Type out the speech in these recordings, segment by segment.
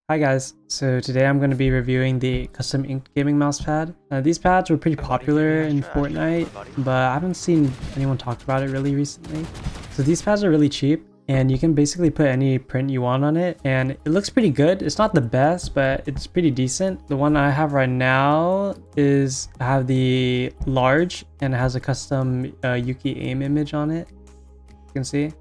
Hi guys, so today I'm going to be reviewing the custom inked gaming mouse pad. These pads were pretty popular in Fortnite, but I haven't seen anyone talk about it really recently. So these pads are really cheap and you can basically put any print you want on it and it looks pretty good. It's not the best, but it's pretty decent. The one I have right now is I have the large and it has a custom Yuki aim image on it. You can see.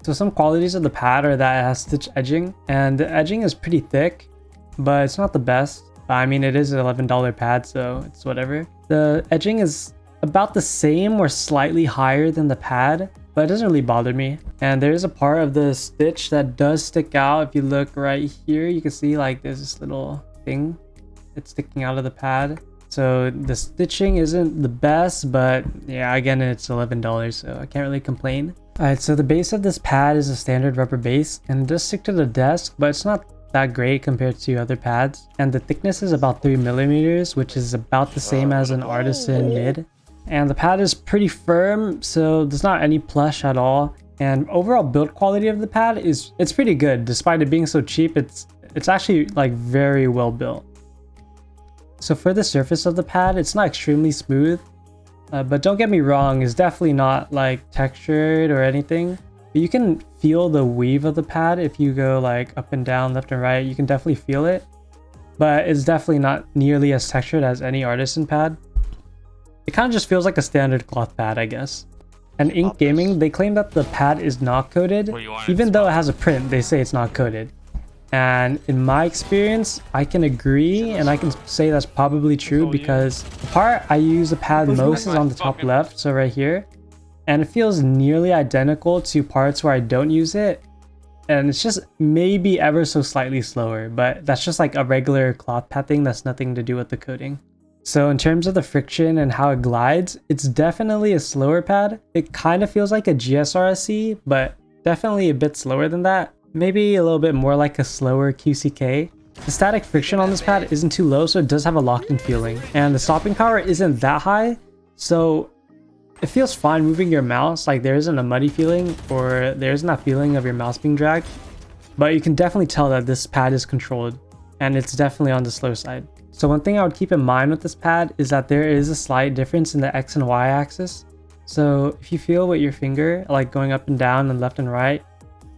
So some qualities of the pad are that it has stitch edging, and the edging is pretty thick, but it's not the best. I mean, it is an $11 pad, so it's whatever. The edging is about the same or slightly higher than the pad, but it doesn't really bother me. And there is a part of the stitch that does stick out. If you look right here, you can see like there's this little thing that's sticking out of the pad. So the stitching isn't the best, but yeah, again, it's $11, so I can't really complain. Alright, so the base of this pad is a standard rubber base and it does stick to the desk, but it's not that great compared to other pads. And the thickness is about 3 millimeters, which is about the same as an artisan mid. And the pad is pretty firm, so there's not any plush at all. And overall build quality of the pad it's pretty good. Despite it being so cheap, it's actually like very well built. So for the surface of the pad, it's not extremely smooth. But don't get me wrong, it's definitely not like textured or anything. But you can feel the weave of the pad if you go like up and down, left and right. You can definitely feel it. But it's definitely not nearly as textured as any artisan pad. It kind of just feels like a standard cloth pad, I guess. And Ink Gaming, they claim that the pad is not coated. Even though it has a print, they say it's not coated. And in my experience, I can agree and I can say that's probably true because the part I use the pad most is on the top left, so right here. And it feels nearly identical to parts where I don't use it. And it's just maybe ever so slightly slower, but that's just like a regular cloth pad thing. That's nothing to do with the coating. So in terms of the friction and how it glides, it's definitely a slower pad. It kind of feels like a GSRSC, but definitely a bit slower than that. Maybe a little bit more like a slower QCK. The static friction on this pad isn't too low, so it does have a locked-in feeling. And the stopping power isn't that high, so it feels fine moving your mouse. Like there isn't a muddy feeling or there isn't that feeling of your mouse being dragged. But you can definitely tell that this pad is controlled and it's definitely on the slow side. So one thing I would keep in mind with this pad is that there is a slight difference in the X and Y axis. So if you feel with your finger, like going up and down and left and right,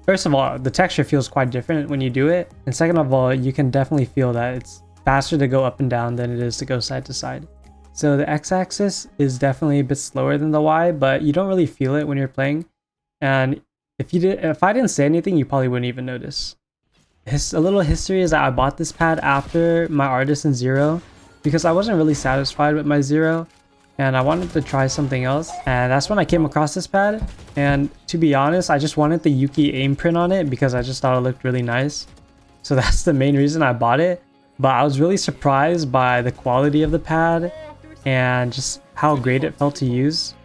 first of all, the texture feels quite different when you do it. And second of all, you can definitely feel that it's faster to go up and down than it is to go side to side. So the X-axis is definitely a bit slower than the Y, but you don't really feel it when you're playing. And if I didn't say anything, you probably wouldn't even notice. A little history is that I bought this pad after my Artisan Zero because I wasn't really satisfied with my Zero. And I wanted to try something else, and that's when I came across this pad. And to be honest, I just wanted the Yuki aim print on it because I just thought it looked really nice. So that's the main reason I bought it. But I was really surprised by the quality of the pad and just how great it felt to use.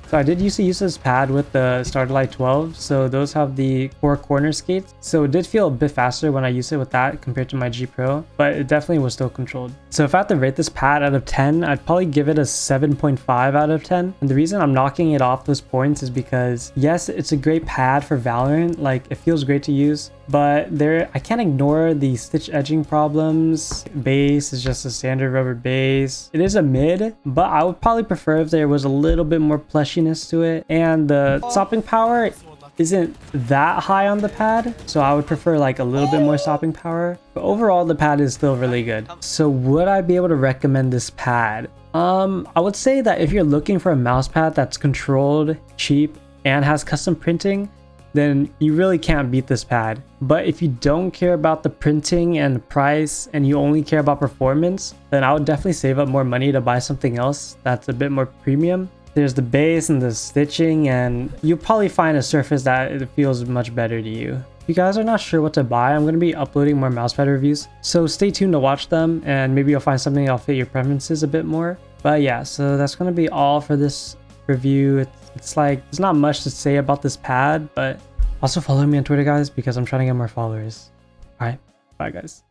So I did used to use this pad with the Starlight 12, so those have the 4 corner skates. So it did feel a bit faster when I used it with that compared to my G Pro, but it definitely was still controlled. So if I had to rate this pad out of 10, I'd probably give it a 7.5 out of 10. And the reason I'm knocking it off those points is because yes, it's a great pad for Valorant, like it feels great to use, but I can't ignore the stitch edging problems. Base is just a standard rubber base. It is a mid, but I would probably prefer if there was a little bit more plushiness to it. And the stopping power isn't that high on the pad, so I would prefer like a little bit more stopping power. But overall, the pad is still really good. So would I be able to recommend this pad? I would say that if you're looking for a mouse pad that's controlled, cheap, and has custom printing, then you really can't beat this pad. But if you don't care about the printing and the price and you only care about performance, then I would definitely save up more money to buy something else that's a bit more premium. There's the base and the stitching, and you'll probably find a surface that it feels much better to you. If you guys are not sure what to buy, I'm going to be uploading more mousepad reviews, so stay tuned to watch them and maybe you'll find something that'll fit your preferences a bit more. But yeah, so that's going to be all for this review. It's like there's not much to say about this pad, but also follow me on Twitter, guys, because I'm trying to get more followers. All right, bye guys.